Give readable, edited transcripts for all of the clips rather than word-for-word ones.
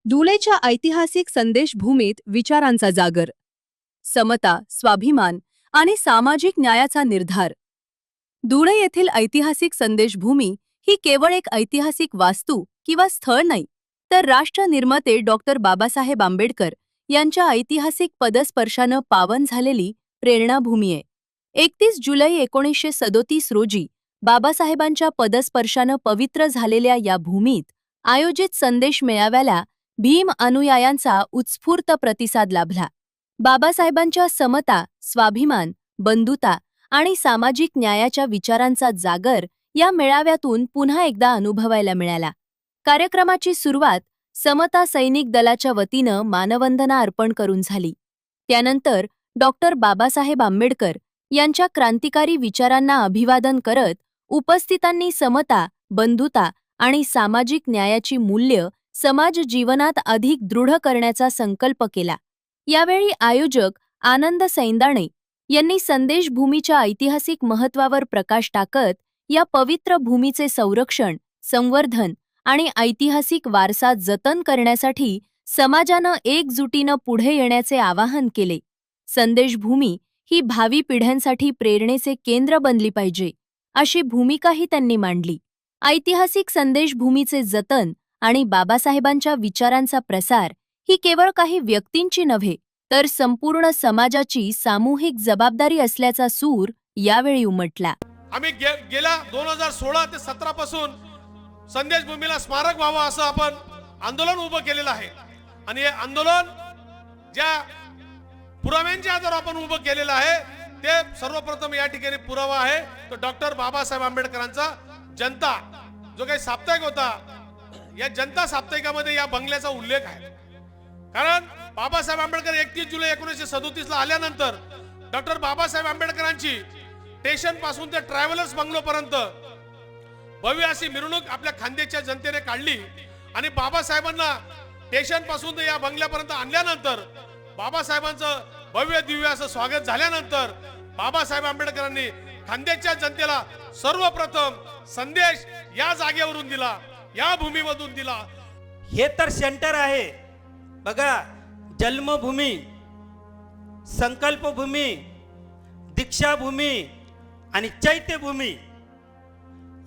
धुळेच्या ऐतिहासिक संदेशभूमीत विचारांचा जागर, समता, स्वाभिमान आणि सामाजिक न्यायाचा निर्धार. धुळे येथील ऐतिहासिक संदेशभूमी ही केवळ एक ऐतिहासिक वास्तू किंवा स्थळ नाही, तर राष्ट्रनिर्माते डॉक्टर बाबासाहेब आंबेडकर यांच्या ऐतिहासिक पदस्पर्शानं पावन झालेली प्रेरणाभूमी आहे. 31 जुलै 1937 रोजी बाबासाहेबांच्या पदस्पर्शानं पवित्र झालेल्या या भूमीत आयोजित संदेश मेळाव्याला भीम अनुयायांचा उत्स्फूर्त प्रतिसाद लाभला. बाबासाहेबांच्या समता, स्वाभिमान, बंधुता आणि सामाजिक न्यायाच्या विचारांचा जागर या मेळाव्यातून पुन्हा एकदा अनुभवायला मिळाला. कार्यक्रमाची सुरुवात समता सैनिक दलाच्या वतीनं मानवंदना अर्पण करून झाली. त्यानंतर डॉक्टर बाबासाहेब आंबेडकर यांच्या क्रांतिकारी विचारांना अभिवादन करत उपस्थितांनी समता, बंधुता आणि सामाजिक न्यायाची मूल्य समाज जीवनात अधिक दृढ करण्याचा संकल्प केला. यावेळी आयोजक आनंद सैंदाणे यांनी संदेशभूमीच्या ऐतिहासिक महत्त्वावर प्रकाश टाकत या पवित्र भूमीचे संरक्षण, संवर्धन आणि ऐतिहासिक वारसा जतन करण्यासाठी समाजानं एकजुटीनं पुढे येण्याचे आवाहन केले. संदेशभूमी ही भावी पिढ्यांसाठी प्रेरणेचे केंद्र बनली पाहिजे, अशी भूमिकाही त्यांनी मांडली. ऐतिहासिक संदेशभूमीचे जतन आणि बाबासाहेबांच्या विचारांचा प्रसार ही केवळ काही व्यक्तींची नव्हे, तर संपूर्ण समाजाची सामूहिक जबाबदारी असल्याचा सूर यावेळी उमटला. आम्ही गेल्या 2016 ते 17 पासून संदेशभूमीला स्मारक व्हावं असं आपण आंदोलन उभं केलेलं आहे. आणि हे आंदोलन ज्या पुराव्यांच्या आधारावर आपण उभं केलेलं आहे, ते सर्वप्रथम या ठिकाणी पुरावा आहे तो डॉक्टर बाबासाहेब आंबेडकरांचा जनता जो काही साप्ताहिक होता, या जनता साप्ताहिकामध्ये या बंगल्याचा उल्लेख आहे. कारण बाबासाहेब आंबेडकर 31 जुलै 1937 ला आल्यानंतर डॉक्टर बाबासाहेब आंबेडकरांची स्टेशन पासून ते ट्रॅव्हलर्स बंगलोपर्यंत भव्य अशी मिरवणूक आपल्या खानदेशच्या जनतेने काढली. आणि बाबासाहेबांना स्टेशन पासून या बंगल्यापर्यंत आणल्यानंतर बाबासाहेबांचं भव्य दिव्य असं स्वागत झाल्यानंतर बाबासाहेब आंबेडकरांनी खानदेशच्या जनतेला सर्वप्रथम संदेश या जागेवरून दिला, या भूमीमधून दिला. हे तर सेंटर आहे बघा. जन्मभूमी, संकल्पभूमी, दीक्षाभूमी आणि चैत्यभूमी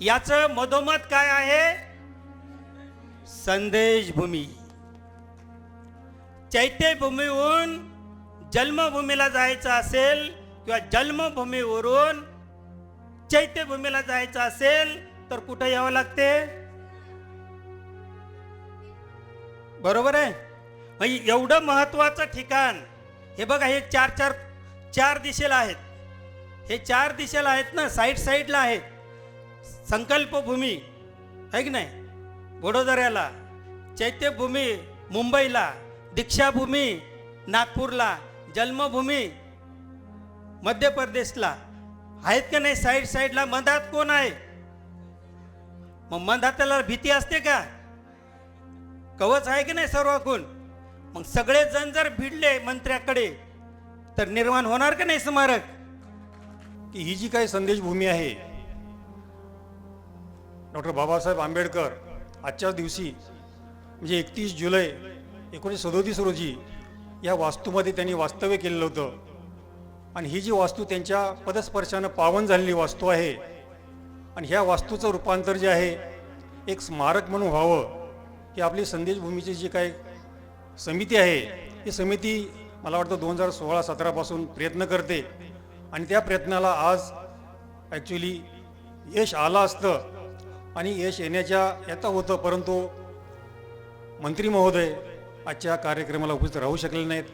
याचं मधोमध काय आहे? संदेशभूमी. चैत्यभूमीहून जन्मभूमीला जायचं असेल किंवा जन्मभूमीवरून चैत्यभूमीला जायचं असेल तर कुठं यावं लागते? बरोबर आहे. म्हणजे एवढं महत्वाचं ठिकाण हे बघा. हे चार दिशेला आहेत. हे 4 दिशेला आहेत ना, साईडला आहेत. संकल्पभूमी आहे की नाही वडोदऱ्याला, चैत्यभूमी मुंबईला, दीक्षाभूमी नागपूरला, जन्मभूमी मध्य प्रदेशला आहेत का नाही साईडला. मधात कोण आहे? मग मधात त्याला भीती असते का? कवच आहे की नाही सर्वकून. मग सगळे जण जर भिडले मंत्र्याकडे तर निर्माण होणार का नाही स्मारक? की ही जी काही संदेशभूमी आहे, डॉक्टर बाबासाहेब आंबेडकर आजच्या दिवशी म्हणजे 31 जुलै 1937 रोजी या वास्तूमध्ये त्यांनी वास्तव्य केलेलं होतं. आणि ही जी वास्तू त्यांच्या पदस्पर्शानं पावन झालेली वास्तू आहे. आणि ह्या वास्तूचं रूपांतर जे आहे एक स्मारक म्हणून व्हावं, की आपली संदेशभूमीची जी काही समिती आहे ही समिती मला वाटतं 2016-17 पासून प्रयत्न करते. आणि त्या प्रयत्नाला आज ॲक्च्युली यश आलं असतं आणि यश येता होतं, परंतु मंत्री महोदय आजच्या कार्यक्रमाला उपस्थित राहू शकले नाहीत.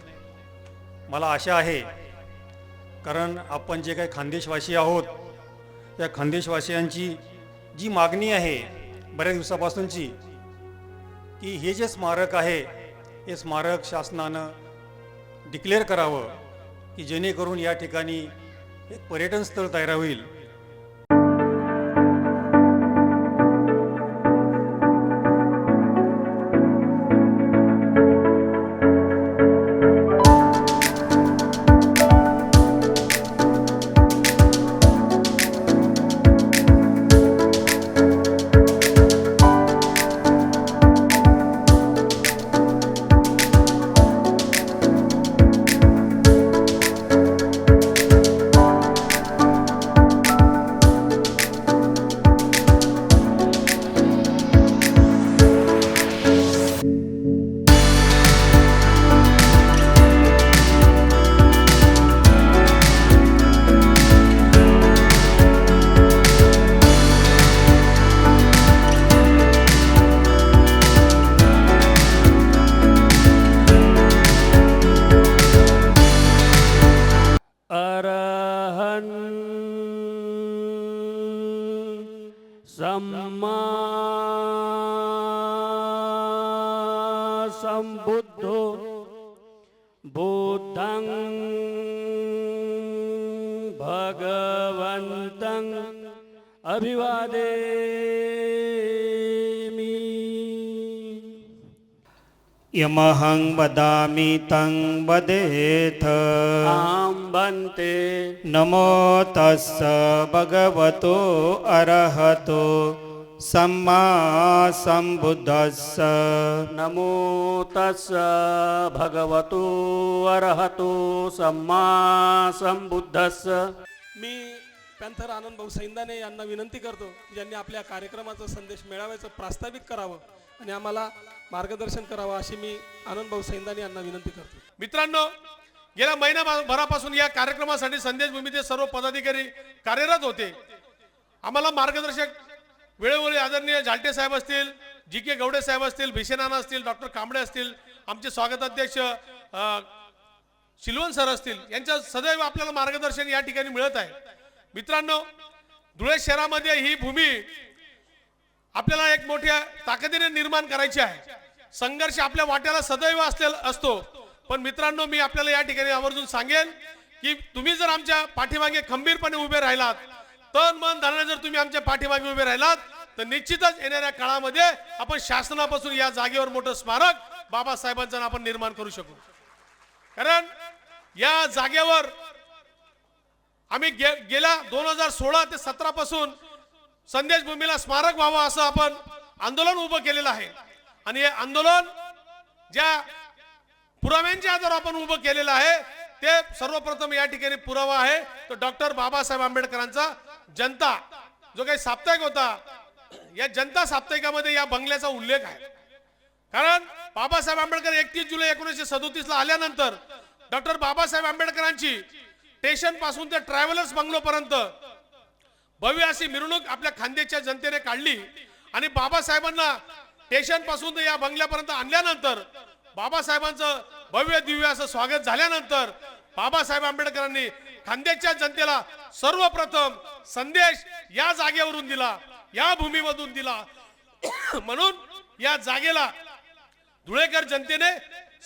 मला आशा आहे, कारण आपण जे काही खानदेशवासी आहोत त्या खानदेशवासियांची जी मागणी आहे बऱ्याच दिवसापासूनची, की हे जे स्मारक आहे हे स्मारक शासनानं डिक्लेअर करावं, की जेणेकरून या ठिकाणी एक पर्यटन स्थळ तयार होईल. सम्मा सम्बुद्धो बुद्धं भगवन्तं अभिवादेमि। यमहं वदामि तं वदेथ। आं बन्ते नमो तस्स भगवतो अरहतो सम्मा सम्बुद्धस्स। नमो तस्स भगवतो अरहतो सम्मा संबुद्धस्स। मी पॅन्थर आनंद भाऊ सैंदाने यांना विनंती करतो की ज्यांनी आपल्या कार्यक्रमाचा संदेश मेळाव्याचं प्रास्ताविक करावं आणि आम्हाला मार्गदर्शन करावं अशी मी आनंद भाऊ सैंदाने यांना विनंती करतो। मित्रांनो, गेल्या महिनाभरापासून या कार्यक्रमासाठी संदेश भूमीचे सर्व पदाधिकारी कार्यरत होते। आम्हाला मार्गदर्शक वेळोवेळी आदरणीय झालटे साहेब असतील, जी.के. गवडे साहेब असतील, भिशेनाना असतील, डॉक्टर कांबळे असतील, आमचे स्वागताध्यक्ष शिलवण सर असतील, यांच्या सदैव आपल्याला मार्गदर्शन या ठिकाणी मिळत आहे। मित्रांनो, धुळे शहरामध्ये ही भूमी आपल्याला एक मोठ्या ताकदीने निर्माण करायची आहे। संघर्ष आपल्या वाट्याला सदैव असतो, पण मित्रांनो, मी आपल्याला या ठिकाणी आवर्जून सांगेन की तुम्ही जर आमच्या पाठीमागे खंबीरपणे उभे राहिलात, तन मन धनाने जर तुम्ही आमच्या पाठीमागे उभे राहिलात, तर निश्चितच येणाऱ्या काळामध्ये आपण शासनापासून या जागेवर मोठं स्मारक बाबासाहेबांचं आपण निर्माण करू शकू। कारण या जागेवर आम्ही गेल्या 2016 ते 17 पासून संदेश भूमीला स्मारक व्हावं असं आपण आंदोलन उभं केलेलं आहे। आणि हे आंदोलन ज्या पुराव्यांच्या आधारावर आपण उभं केलेलं आहे, ते सर्वप्रथम या ठिकाणी पुरावा आहे तो डॉक्टर बाबासाहेब आंबेडकरांचा जनता जो काही साप्ताहिक होता, या जनता साप्ताहिकामध्ये या बंगल्याचा उल्लेख आहे। कारण बाबासाहेब आंबेडकर 31 जुलै 1937 ला आल्यानंतर डॉक्टर बाबासाहेब आंबेडकरांची स्टेशन पासून ते ट्रॅव्हलर्स बंगलोपर्यंत भव्य अशी मिरवणूक आपल्या खानदेशच्या जनतेने काढली आणि बाबासाहेबांना स्टेशन पासून या बंगल्यापर्यंत आणल्यानंतर बाबासाहेबांचं भव्य दिव्य असं स्वागत झाल्यानंतर बाबासाहेब आंबेडकरांनी खानदेशच्या जनतेला सर्वप्रथम संदेश या जागेवरून दिला, या भूमीमधून दिला। म्हणून या जागेला धुळेकर जनतेने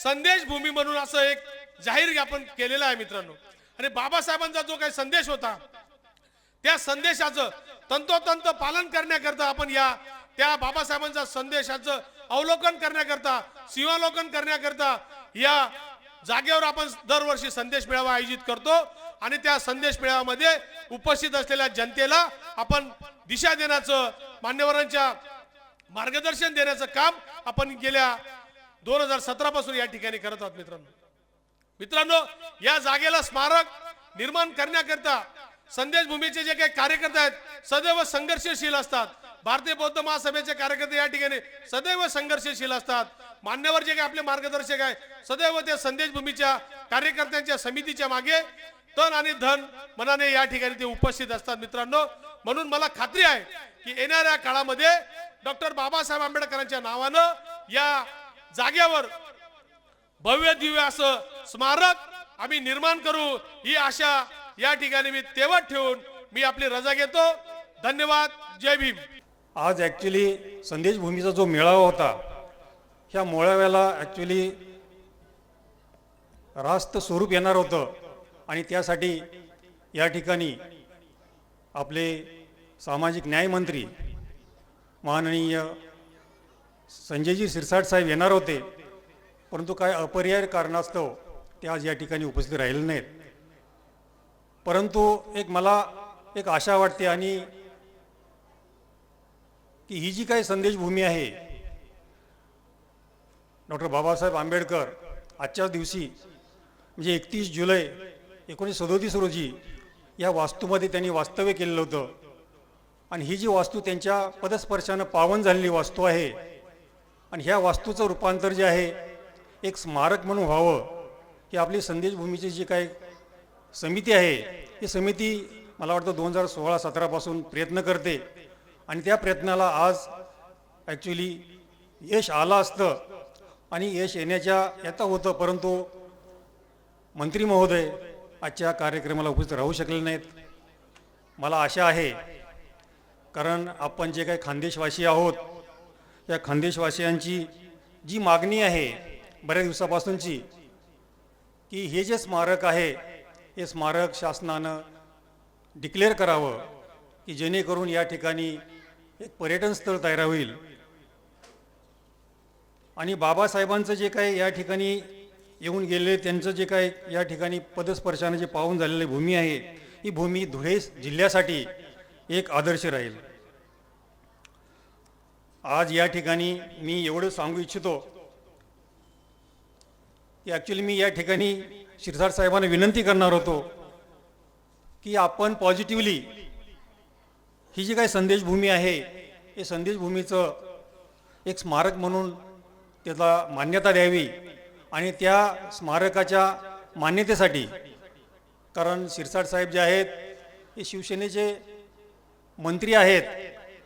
संदेश भूमी म्हणून असं एक जाहीर आपण केलेलं आहे मित्रांनो। आणि बाबासाहेबांचा जो काही संदेश होता, त्या संदेशाचं तंतोतंत पालन करण्याकरता आपण त्या बाबासाहेबांच्या संदेशाचं अवलोकन करण्याकरता, सिंहावलोकन करण्याकरता या जागेवर आपण दरवर्षी संदेश मेळावा आयोजित करतो। आणि त्या संदेश मेळाव्यामध्ये उपस्थित असलेल्या जनतेला आपण दिशा देण्याचं, मान्यवरांच्या मार्गदर्शन देण्याचं काम आपण गेल्या 2017 पासून या ठिकाणी करत आहोत। मित्रांनो, या जागेला स्मारक निर्माण करण्याकरता संदेश भूमीचे जे काही कार्यकर्ते आहेत सदैव संघर्षशील असतात। भारतीय बौद्ध महासभेचे कार्यकर्ते या ठिकाणी सदैव संघर्षशील असतात। मान्यवर जे काही आपले मार्गदर्शक आहे सदैव ते संदेश भूमीच्या कार्यकर्त्यांच्या समितीच्या मागे तन आणि धन मनाने या ठिकाणी ते उपस्थित असतात। मित्रांनो, म्हणून मला खात्री आहे की येणाऱ्या काळामध्ये डॉक्टर बाबासाहेब आंबेडकरांच्या नावानं या जागेवर भव्य दिव्य असं स्मारक आम्ही निर्माण करू, ही आशा या ठिकाणी मी तेवत ठेवून मी आपली रजा घेतो। धन्यवाद। जय भीम। आज ॲक्च्युली संदेश भूमीचा जो मेळावा होता, ह्या मेळाव्याला ॲक्च्युली रास्त स्वरूप येणार होतं आणि त्यासाठी या ठिकाणी आपले सामाजिक न्याय मंत्री माननीय संजयजी शिरसाट साहेब येणार होते, परंतु काय अपरिहार्य कारणास्तव ते आज या ठिकाणी उपस्थित राहिले नाहीत। परंतु मला एक आशा वाटते आणि की ही जी काही संदेश भूमी आहे, डॉक्टर बाबासाहेब आंबेडकर आजच्या दिवशी म्हणजे 31 जुलै 1937 रोजी या वास्तूमध्ये त्यांनी वास्तव्य केलेलं होतं आणि ही जी वास्तू त्यांच्या पदस्पर्शानं पावन झालेली वास्तू आहे आणि ह्या वास्तूचं रूपांतर जे आहे एक स्मारक म्हणून व्हावं, ही आपली संदेश भूमीची जी काही समिती आहे ही समिती मला वाटतं 2016-17 पासून प्रयत्न करते आणि त्या प्रयत्नाला आज ॲक्च्युली यश आलं असतं आणि यश येता होतं, परंतु मंत्री महोदय आजच्या कार्यक्रमाला उपस्थित राहू शकले नाहीत। मला आशा आहे कारण आपण जे काही खानदेशवासी आहोत, या खानदेशवासियांची जी मागणी आहे बऱ्याच दिवसापासूनची, की हे जे स्मारक आहे हे स्मारक शासनानं डिक्लेअर करावं, की जेणेकरून या ठिकाणी एक पर्यटन स्थळ तयार होईल आणि बाबासाहेबांचं जे काही या ठिकाणी येऊन गेले, त्यांचं जे काही या ठिकाणी पदस्पर्शाने जे पाहून झालेली भूमी आहे, ही भूमी धुळे जिल्ह्यासाठी एक आदर्श राहील. आज या ठिकाणी मी एवढं सांगू इच्छितो की ॲक्च्युली मी या ठिकाणी शिरसाट साहेबांना विनंती करणार होतो की आपण पॉझिटिव्हली ही जी काही संदेशभूमी आहे, हे संदेशभूमीचं एक स्मारक म्हणून त्याला मान्यता द्यावी आणि त्या स्मारकाच्या मान्यतेसाठी, कारण शिरसाट साहेब जे आहेत हे शिवसेनेचे मंत्री आहेत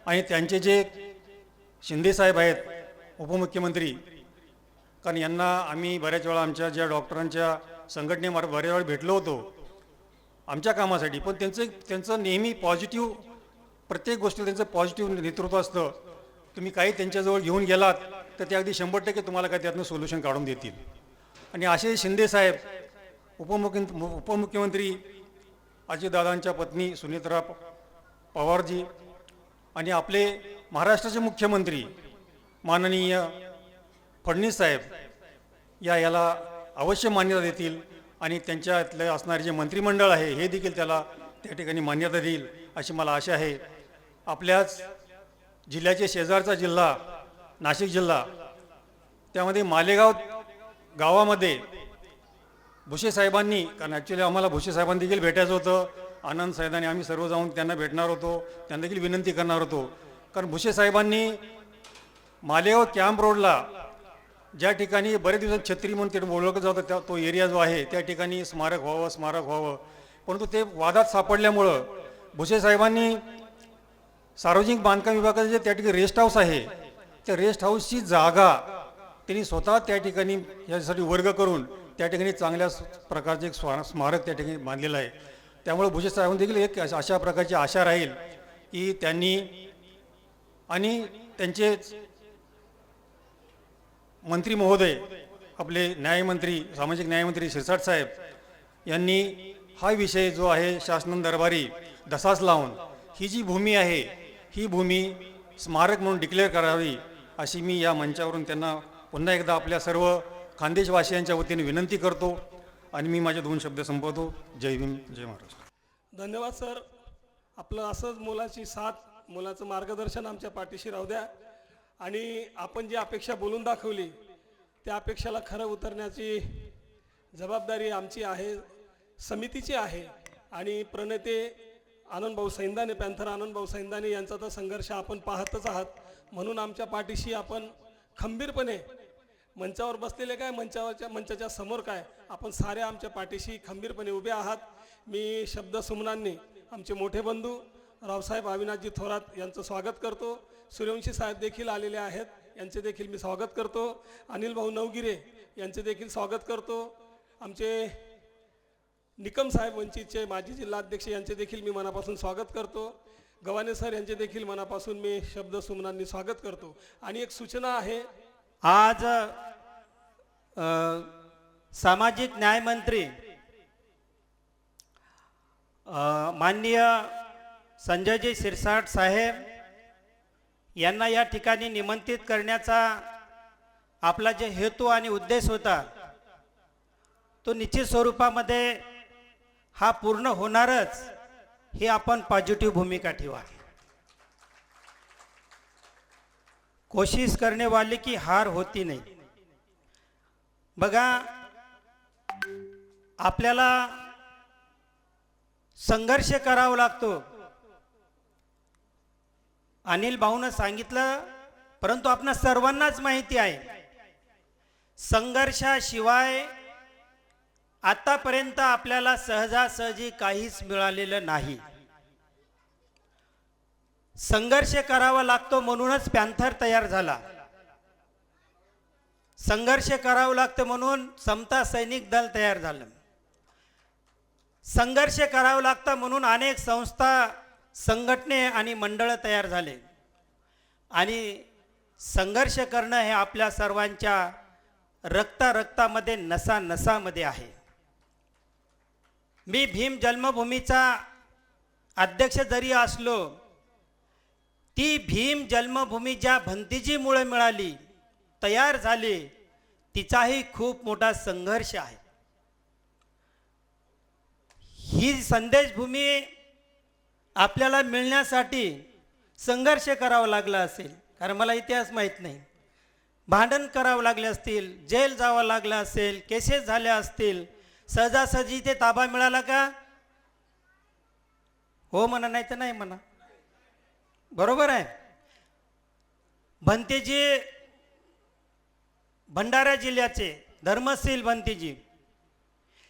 आणि त्यांचे जे शिंदेसाहेब आहेत उपमुख्यमंत्री, कारण यांना आम्ही बऱ्याच वेळा आमच्या ज्या डॉक्टरांच्या संघटनेमार्फत बऱ्याच वेळा भेटलो होतो आमच्या कामासाठी, पण त्यांचं नेहमी पॉझिटिव्ह, प्रत्येक गोष्टीत त्यांचं पॉझिटिव्ह नेतृत्व असतं. तुम्ही काही त्यांच्याजवळ घेऊन गेलात तर ते अगदी 100% तुम्हाला काय त्यातनं सोल्युशन काढून देतील. आणि असे शिंदेसाहेब उपमुख्यमंत्री अजितदादांच्या पत्नी सुनेत्रा पवारजी आणि आपले महाराष्ट्राचे मुख्यमंत्री माननीय फडणवीस साहेब याला अवश्य मान्यता देतील आणि त्यांच्यातले असणारे जे मंत्रिमंडळ आहे हे देखील त्याला त्या ठिकाणी मान्यता देईल अशी मला आशा आहे. आपल्याच जिल्ह्याचे शेजारचा जिल्हा नाशिक जिल्हा, त्यामध्ये मालेगाव गावामध्ये भुसे साहेबांनी, कारण ॲक्च्युली आम्हाला भुसे साहेबांनी देखील भेटायचं होतं, आनंद साहेबांनी आम्ही सर्व जाऊन त्यांना भेटणार होतो, त्यांना देखील विनंती करणार होतो, कारण भुसे साहेबांनी मालेगाव कॅम्प रोडला ज्या ठिकाणी बरेच दिवसात छत्री म्हणून ते ओळखलं जातं तो एरिया जो आहे त्या ठिकाणी स्मारक व्हावं, परंतु ते वादात सापडल्यामुळं भुसे साहेबांनी सार्वजनिक बांधकाम विभागाचं जे त्या ठिकाणी रेस्ट हाऊस आहे त्या रेस्ट हाऊसची जागा त्यांनी स्वतः त्या ठिकाणी यासाठी वर्ग करून त्या ठिकाणी चांगल्या प्रकारचे एक स्मारक त्या ठिकाणी बांधलेलं आहे. त्यामुळे भुसे साहेबांनी देखील एक अशा प्रकारची आशा राहील की त्यांनी आणि त्यांचे मंत्री महोदय आपले न्यायमंत्री, सामाजिक न्यायमंत्री शिरसाट साहेब यांनी हा विषय जो आहे शासन दरबारी धसास लावून ही जी भूमी आहे ही भूमी स्मारक म्हणून डिक्लेअर करावी अशी मी या मंचावरून त्यांना पुन्हा एकदा आपल्या सर्व खानदेशवासियांच्या वतीने विनंती करतो आणि मी माझे 2 शब्द संपवतो. जय भीम, जय महाराष्ट्र. धन्यवाद सर. आपलं असंच मुलाची साथ, मुलाचं मार्गदर्शन आमच्या पाठीशी राहू द्या आणि आपण जी अपेक्षा बोलून दाखवली त्या अपेक्षाला खरं उतरण्याची जबाबदारी आमची आहे, समितीची आहे. आणि प्रणेते आनंदभाऊ सैंदाने, पॅन्थर आनंदभाऊ सैंदाने यांचा तर संघर्ष आपण पाहतच आहात, म्हणून आमच्या पाठीशी आपण खंबीरपणे, मंचावर बसलेले काय, मंचाच्या समोर काय, आपण सारे आमच्या पाठीशी खंबीरपणे उभे आहात. मी शब्द सुमनांनी आमचे मोठे बंधू रावसाहेब अविनाशजी थोरात यांचं स्वागत करतो. सूर्यवंशी साहेब देखील आलेले आहेत, यांचे देखील मी स्वागत करतो. अनिल भाऊ नवगिरे यांचे देखील स्वागत करतो. आमचे निकम साहेब वंचितचे माजी जिल्हाध्यक्ष यांचे देखील मी मनापासून स्वागत करतो. गव्हाणे सर यांचे देखील मनापासून मी शब्द सुमनांनी स्वागत करतो. आणि एक सूचना आहे, आज सामाजिक न्यायमंत्री माननीय संजयजी शिरसाट साहेब यांना या ठिकाणी निमंत्रित करण्याचा आपला जे हेतू आणि उद्देश होता तो निश्चित स्वरूपामध्ये हा पूर्ण होणारच, ही आपण पॉझिटिव्ह भूमिका ठेवा. कोशिश करने वाले की हार होती नाही. बघा, आपल्याला संघर्ष करावा लागतो. अनिल भाऊनं सांगितलं, परंतु आपणा सर्वांनाच माहिती आहे संघर्षाशिवाय आतापर्यंत आपल्याला सहजासहजी काहीच मिळालेलं नाही. संघर्ष करावा लागतो म्हणूनच पॅन्थर तयार झाला. संघर्ष करावा लागतो म्हणून समता सैनिक दल तयार झालं. संघर्ष करावा लागतं म्हणून अनेक संस्था संघटने आणि मंडळं तयार झाले आणि संघर्ष करणं हे आपल्या सर्वांच्या रक्तामध्ये नसामध्ये आहे. मी भीम जन्मभूमीचा अध्यक्ष जरी असलो, ती भीम जन्मभूमी ज्या भंतीजीमुळे मिळाली, तयार झाली, तिचाही खूप मोठा संघर्ष आहे. ही संदेशभूमी आपल्याला मिळण्यासाठी संघर्ष करावा लागला असेल, कारण मला इतिहास माहीत नाही. भांडण करावं लागले असतील, जेल जावं लागलं असेल, केसेस झाल्या असतील. सहजासहजी ते ताबा मिळाला का? हो म्हणा, नाही तर नाही म्हणा. बरोबर आहे. भंतेजी भंडारा जिल्ह्याचे धर्मशील भंतेजी,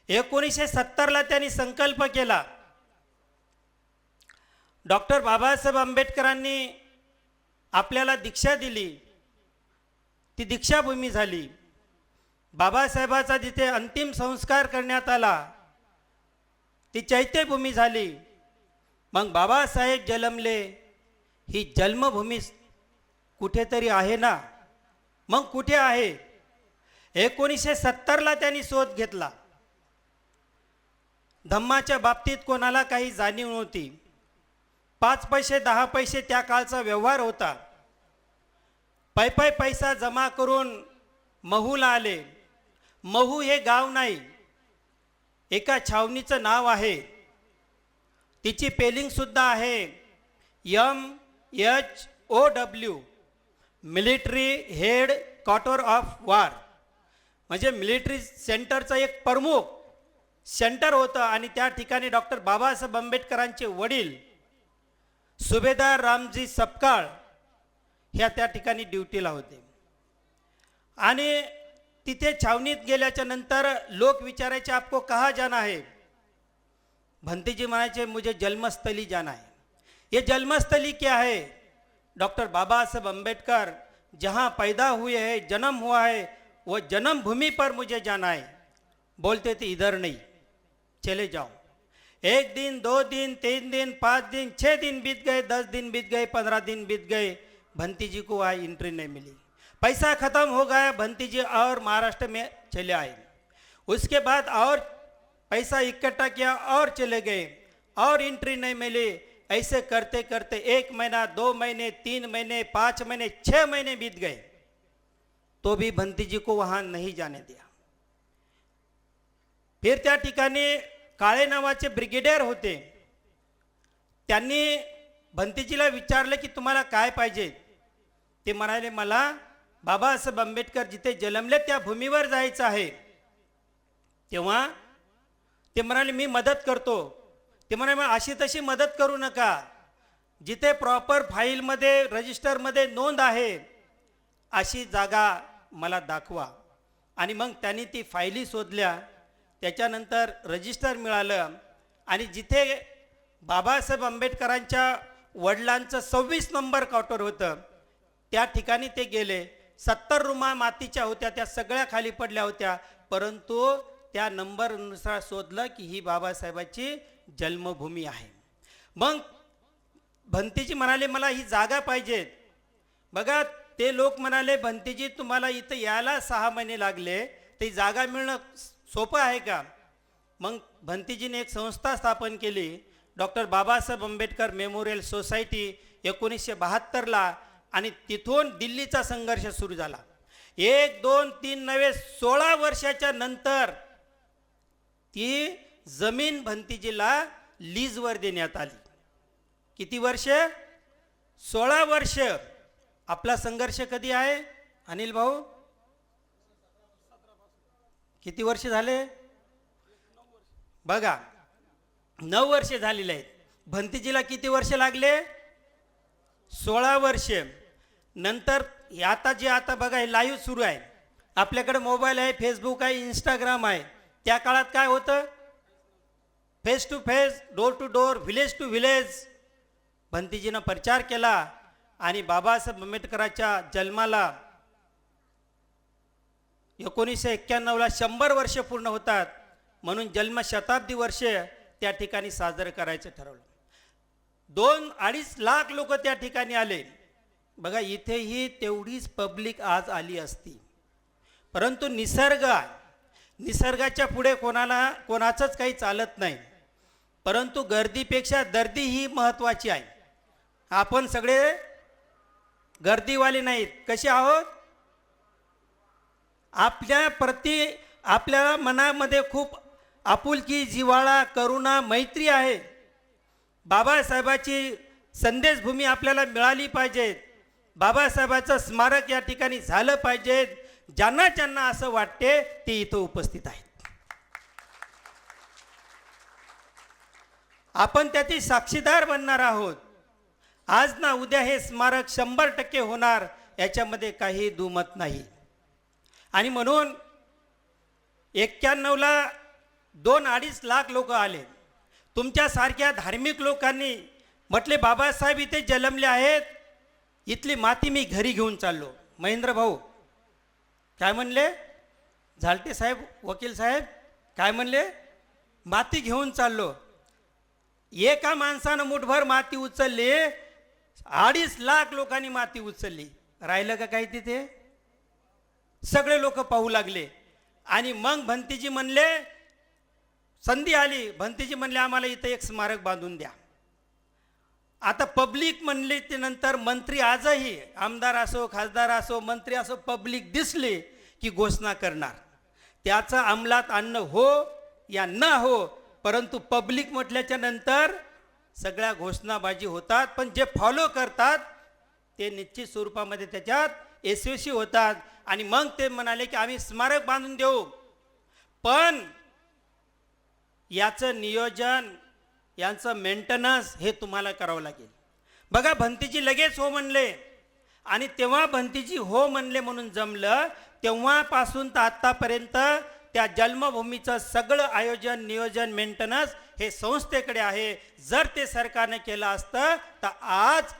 1970ला त्यांनी संकल्प केला. डॉक्टर बाबासाहेब आंबेडकरांनी आपल्याला दीक्षा दिली, ती दीक्षाभूमी झाली. बाबासाहेबाचा जिथे अंतिम संस्कार करण्यात आला, ती चैत्यभूमी झाली. मग बाबासाहेब जन्मले, ही जन्मभूमी कुठेतरी आहे ना. मग कुठे आहे? 1970ला त्यांनी शोध घेतला. धम्माच्या बाबतीत कोणाला काही जाणीव नव्हती. 5 पैसे 10 पैसे त्या काळचा व्यवहार होता. पैसा जमा करून महूला आले. महू हे गाव नाही, एका छावणीचं नाव आहे. तिची पेलिंगसुद्धा आहे MHOW, military head quarter of war. म्हणजे मिलिटरी सेंटरचं एक प्रमुख सेंटर होतं. आणि त्या ठिकाणी डॉक्टर बाबासाहेब आंबेडकरांचे वडील सुभेदार रामजी सपकाळ ह्या त्या ठिकाणी ड्युटीला होते. आणि तिथे छावणीत गेल्याच्या नंतर लोक विचारायचे, आपको कहाँ जाना है? भंतेजी म्हणायचे, मुझे जन्मस्थली जाना है. ये जन्मस्थली क्या है? डॉक्टर बाबा साहब अम्बेडकर जहाँ पैदा हुए हैं, जन्म हुआ है, वो जन्मभूमि पर मुझे जाना है. बोलते थे इधर नहीं, चले जाओ. 1 दिन 2 दिन 3 दिन 5 दिन 6 दिन बीत गए, 10 दिन बीत गए, 15 दिन बीत गए. भंती जी को वहाँ एंट्री नहीं मिली. पैसा ख़त्म हो गया. भंती जी और महाराष्ट्र में चले आए. उसके बाद और पैसा इकट्ठा किया और चले गए, और एंट्री नहीं मिली. ऐसे करते करते 1 महीना 2 महीने 3 महीने 5 महीने 6 महीने बीत गए, तो भी भंती जी को वहाँ नहीं जाने दिया. फिर त्या ठिकाणी काळे नावाचे ब्रिगेडियर होते. त्यांनी भंतीजीला विचारले की तुम्हाला काय पाहिजे? ते म्हणाले, मला बाबासाहेब आंबेडकर जिथे जन्मले त्या भूमीवर जायचं आहे. तेव्हा ते म्हणाले, मी मदत करतो. ते म्हणाले, मग अशी तशी मदत करू नका. जिथे प्रॉपर फाईलमध्ये रजिस्टरमध्ये नोंद आहे अशी जागा मला दाखवा. आणि मग त्यांनी ती फाईली शोधल्या. त्याच्यानंतर रजिस्टर मिळालं. आणि जिथे बाबासाहेब आंबेडकरांच्या वडिलांचं 26 नंबर क्वार्टर होतं, त्या ठिकाणी ते गेले. 70 रूमा मातीच्या होत्या, त्या सगळ्या खाली पडल्या होत्या. परंतु त्या नंबरनुसार शोधलं की ही बाबासाहेबाची जन्मभूमी आहे. मग भंतीजी म्हणाले, मला ही जागा पाहिजे. बघा, ते लोक म्हणाले, भंतीजी तुम्हाला इथं यायला 6 महिने लागले, ती जागा मिळणं सोपं आहे का? मग भंतीजीने एक संस्था स्थापन केली, doctor Babasaheb Ambedkar memorial society 1972ला. आणि तिथून दिल्लीचा संघर्ष सुरू झाला. 1 2 3 नव्हे 16 वर्षाच्या नंतर ती जमीन भंतीजीला लीजवर देण्यात आली. किती वर्ष? 16 वर्ष. आपला संघर्ष कधी आहे अनिल भाऊ? किती वर्ष झाले? बघा, 9 वर्ष झालेले आहेत. भंतीजीला किती वर्ष लागले? 16 वर्ष. नंतर आता बघा, हे लाईव्ह सुरू आहे. आपल्याकडे मोबाईल आहे, फेसबुक आहे, इंस्टाग्राम आहे. त्या काळात काय होतं? Face to face, door to door, village to village भंतीजीनं प्रचार केला. आणि बाबासाहेब आंबेडकरांच्या जन्माला 1991ला 100 वर्ष पूर्ण होतात. म्हणून जन्मशताब्दी वर्ष त्या ठिकाणी साजरं करायचं ठरवलं. 2-2.5 लाख लोक त्या ठिकाणी आले. बघा इथेही तेवढीच पब्लिक आज आली असती, परंतु निसर्गाच्या पुढे कोणाचंच काही चालत नाही. परंतु गर्दीपेक्षा दर्दी ही महत्त्वाची आहे. आपण सगळे गर्दीवाले नाहीत. कसे आहोत? आपल्या मनामध्ये खूप आपुलकी, जिव्हाळा, करुणा, मैत्री आहे. बाबासाहेबाची संदेशभूमी आपल्याला मिळाली पाहिजे. बाबासाहेबाचं स्मारक या ठिकाणी झालं पाहिजे. ज्यांना ज्यांना असं वाटते ते इथं उपस्थित आहेत. आपण त्याची साक्षीदार बनणार आहोत. आज ना उद्या हे स्मारक 100% होणार, याच्यामध्ये काही दुमत नाही. आणि म्हणून 91ला 2-2.5 लाख लोक आले. तुमच्यासारख्या धार्मिक लोकांनी म्हटले बाबासाहेब इथे जन्मले आहेत, इथली माती मी घरी घेऊन चाललो. महेंद्र भाऊ काय म्हणले? झालटे साहेब, वकील साहेब काय म्हणले? माती घेऊन चाललो. एका माणसानं मुठभर माती उचलली, 2.5 लाख लोकांनी माती उचलली. राहिलं का काही तिथे? सगळे लोक पाहू लागले. आणि मग भंतीजी म्हणले, संधी आली, भंतीजी म्हणले आम्हाला इथं एक स्मारक बांधून द्या. आता पब्लिक म्हणली, ते नंतर मंत्री, आजही आमदार असो, खासदार असो, मंत्री असो, पब्लिक दिसले की घोषणा करणार. त्याचं अंमलात आणणं हो या न हो, परंतु पब्लिक म्हटल्याच्या नंतर सगळ्या घोषणाबाजी होतात. पण जे फॉलो करतात ते निश्चित स्वरूपामध्ये त्याच्यात यशस्वी होतात. आणि मग ते म्हणाले की आम्ही स्मारक बांधून देऊ, पण याचं नियोजन, यांचं मेंटेनन्स हे तुम्हाला करावं लागेल. बघा भंतीजी लगेच हो म्हणले, आणि तेव्हा भंतीजी हो म्हणले म्हणून जमलं. तेव्हापासून तर आत्तापर्यंत त्या जन्मभूमीचं सगळं आयोजन, नियोजन, मेंटेनन्स हे संस्थेकडे आहे. जर ते सरकारने केलं असतं तर आज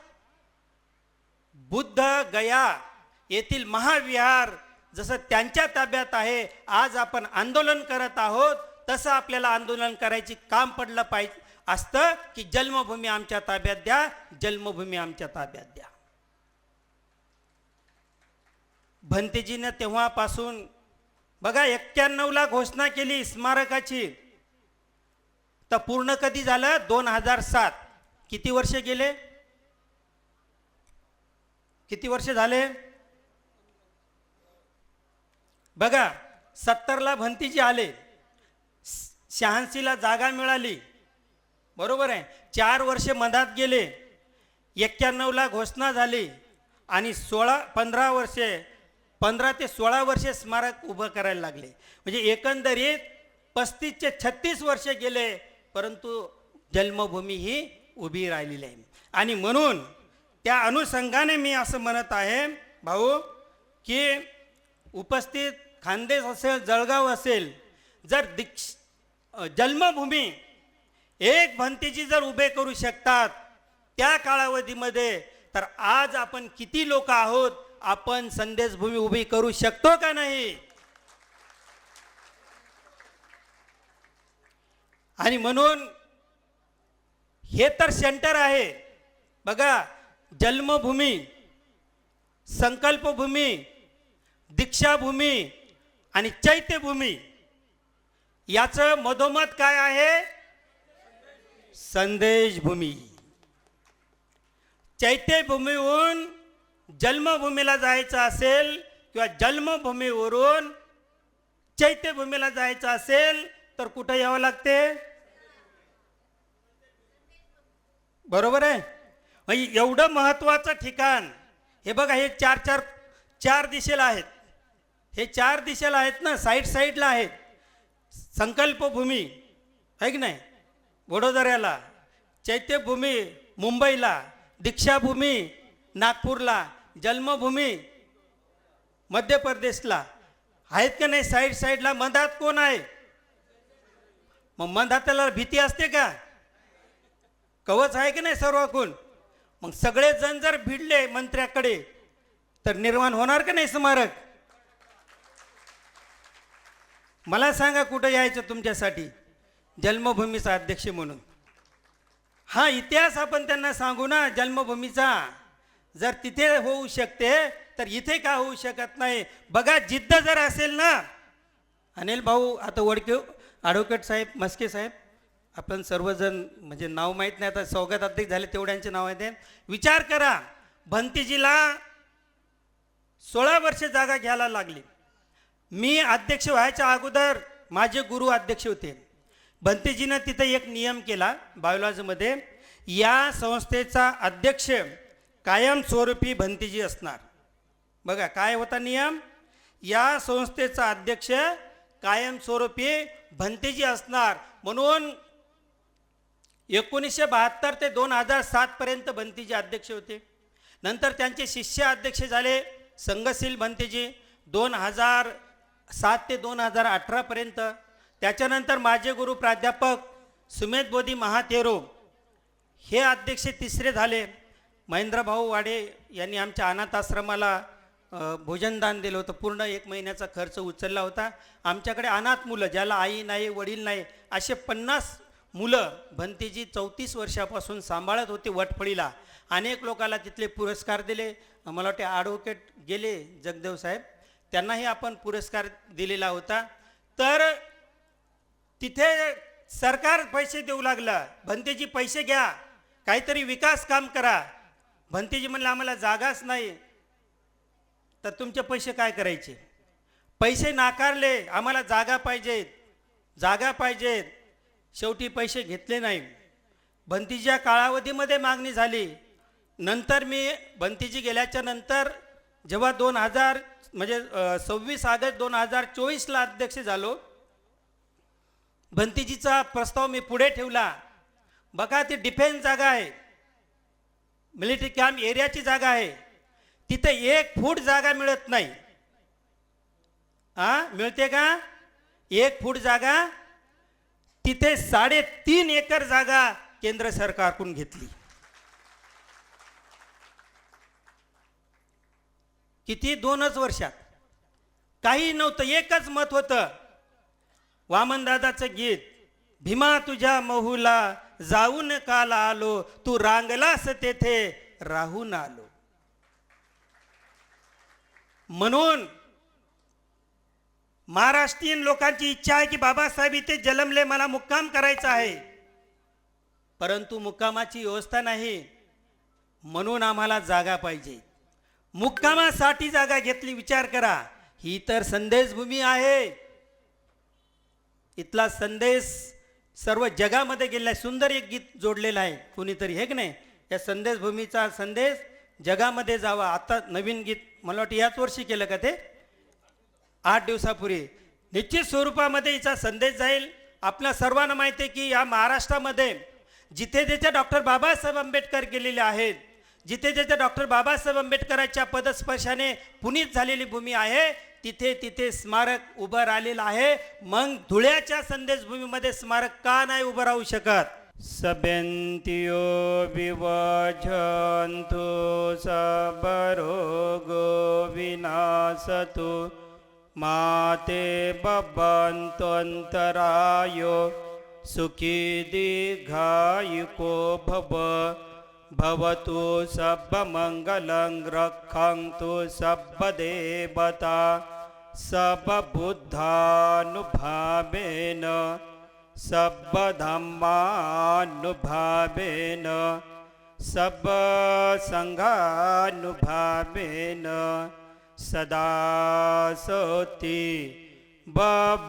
बुद्ध गया येथील महाविहार जसं त्यांच्या ताब्यात आहे, आज आपण आंदोलन करत आहोत, तसं आपल्याला आंदोलन करायची काम पडलं पाहिजे असतं की जन्मभूमी आमच्या ताब्यात द्या, जन्मभूमी आमच्या ताब्यात द्या. भंतेजीनं तेव्हापासून बघा 91ला घोषणा केली स्मारकाची, तर पूर्ण कधी झालं? 2007. किती वर्ष गेले? किती वर्ष झाले? बघा 70ला भंतीजी आले, 86ला जागा मिळाली, बरोबर आहे. 4 वर्ष मधात गेले, 91ला घोषणा झाली, आणि 15 ते 16 वर्षे स्मारक उभं करायला लागले. म्हणजे एकंदरीत 35 ते 36 वर्ष गेले, परंतु जन्मभूमी ही उभी राहिलेली आहे. आणि म्हणून त्या अनुषंगाने मी असं म्हणत आहे भाऊ की उपस्थित खानदेश असेल, जळगाव असेल, जर जन्मभूमी एक भंतीजी जर उभे करू शकतात त्या कालावधीमध्ये, तर आज आपण किती लोक आहोत, आपण संदेशभूमी उभी करू शकतो का नाही? आणि म्हणून हे तर सेंटर आहे. बघा जन्मभूमी, संकल्पभूमी, दीक्षाभूमी आणि चैत्यभूमी, याचं मधोमध काय आहे? संदेशभूमी. चैत्यभूमीहून जन्मभूमीला जायचं असेल किंवा जन्मभूमीवरून चैत्यभूमीला जायचं असेल तर कुठं यावं लागते? बरोबर आहे. म्हणजे एवढं महत्त्वाचं ठिकाण हे बघा, हे चार दिशेला आहेत. हे 4 दिशेला आहेत ना, साईडला आहेत. संकल्पभूमी आहे की नाही वडोदऱ्याला, चैत्यभूमी मुंबईला, दीक्षाभूमी नागपूरला, जन्मभूमी मध्य प्रदेशला आहेत का नाही? साईडला. मधात कोण आहे? मग मधातला भीती असते का? कवच आहे की नाही सर्वकून? मग सगळे जण जर भिडले मंत्र्याकडे तर निर्माण होणार का नाही स्मारक? मला सांगा कुठं यायचं तुमच्यासाठी जन्मभूमीचा अध्यक्ष म्हणून? हा इतिहास आपण त्यांना सांगू ना जन्मभूमीचा. जर तिथे होऊ शकते तर इथे का होऊ शकत नाही. बघा जिद्द जर असेल ना. अनिल भाऊ आता वडके ॲडव्होकेट साहेब मस्के साहेब आपण सर्वजण म्हणजे नाव माहीत नाही आता स्वागत अध्यक्ष झाले तेवढ्यांचे नाव आहे ते. विचार करा भंतीजीला 16 वर्ष जागा घ्यायला लागली. मी अध्यक्ष व्हायच्या अगोदर माझे गुरु अध्यक्ष होते. भंतेजीनं तिथे एक नियम केला बायोलॉजीमध्ये, या संस्थेचा अध्यक्ष कायमस्वरूपी भंतेजी असणार. बघा काय होता नियम, या संस्थेचा अध्यक्ष कायमस्वरूपी भंतेजी असणार. म्हणून 1972 ते 2007 पर्यंत भंतेजी अध्यक्ष होते. नंतर त्यांचे शिष्य अध्यक्ष झाले संगशील भंतेजी 2007 ते 2018 पर्यंत. त्याच्यानंतर माझे गुरु प्राध्यापक सुमेध बोधी महातेरो हे अध्यक्ष तिसरे झाले. महेंद्रभाऊ वाडे यांनी आमच्या अनाथ आश्रमाला भोजनदान दिलं होतं. पूर्ण 1 महिन्याचा खर्च उचलला होता. आमच्याकडे अनाथ मुलं ज्याला आई नाही वडील नाही असे 50 मुलं भंतेजी 34 वर्षापासून सांभाळत होते वटफळीला. अनेक लोकांना तिथले पुरस्कार दिले. मला वाटते ॲडव्होकेट गेले जगदेव साहेब त्यांनाही आपण पुरस्कार दिलेला होता. तर तिथे सरकार पैसे देऊ लागलं. भंतेजी पैसे घ्या काहीतरी विकास काम करा. भंतेजी म्हणलं आम्हाला जागाच नाही. तर तुमचे पैसे काय करायचे. पैसे नाकारले. आम्हाला जागा पाहिजेत जागा पाहिजेत. शेवटी पैसे घेतले नाही. भंतीजीच्या कालावधीमध्ये मागणी झाली. नंतर मी भंतीजी गेल्याच्या नंतर जेव्हा 2000 म्हणजे 26 ऑगस्ट 2024ला अध्यक्ष झालो. भंतीजीचा प्रस्ताव मी पुढे ठेवला. बघा ती डिफेन्स जागा आहे, मिलिटरी कॅम्प एरियाची जागा आहे. तिथे 1 फूट जागा मिळत नाही. मिळते का 1 फूट जागा. तिथे 3.5 एकर जागा केंद्र सरकारकडून घेतली. किती 2च वर्षात. काही नव्हतं, एकच मत होतं. वामनदादाचं गीत, भीमा तुझ्या महूला जाऊन काल आलो, तू रांगलास तेथे राहून आलो. म्हणून महाराष्ट्रीयन लोकांची इच्छा आहे की बाबासाहेब इथे जन्मले, मला मुक्काम करायचा आहे. परंतु मुक्कामाची व्यवस्था नाही. म्हणून आम्हाला जागा पाहिजे. मुक्कामासाठी जागा घेतली. विचार करा, ही तर संदेशभूमी आहे. इथला संदेश सर्व जगामध्ये गेलेला आहे. सुंदर एक गीत जोडलेलं आहे कुणीतरी, हे की नाही. या संदेशभूमीचा संदेश जगामध्ये जावा. आता नवीन गीत मला वाटतं याच वर्षी केलं का ते 8 दिवसापूर्वी. निश्चित स्वरूपामध्ये हिचा संदेश जाईल. आपल्या सर्वांना माहिती आहे की या महाराष्ट्रामध्ये जिथे जिथे डॉक्टर बाबासाहेब आंबेडकर गेलेले आहेत, जिथे जिथे डॉक्टर बाबासाहेब आंबेडकरांच्या पदस्पर्शाने पुनीत झालेली भूमी आहे, तिथे तिथे स्मारक उभं राहिलेलं आहे. मग धुळ्याच्या संदेशभूमीमध्ये स्मारक का नाही उभं राहू शकत. सबेंतियो विवजंतु सबरोगो विनाशतु माते बबंतंतरायो सुखी दीर्घायुको भव भवतु सर्वमंगलं रक्षन्तु सर्वदेवता सर्वबुद्धानुभावेन सर्वधम्मानुभावेन सर्वसंघानुभावेन सदा सति भव.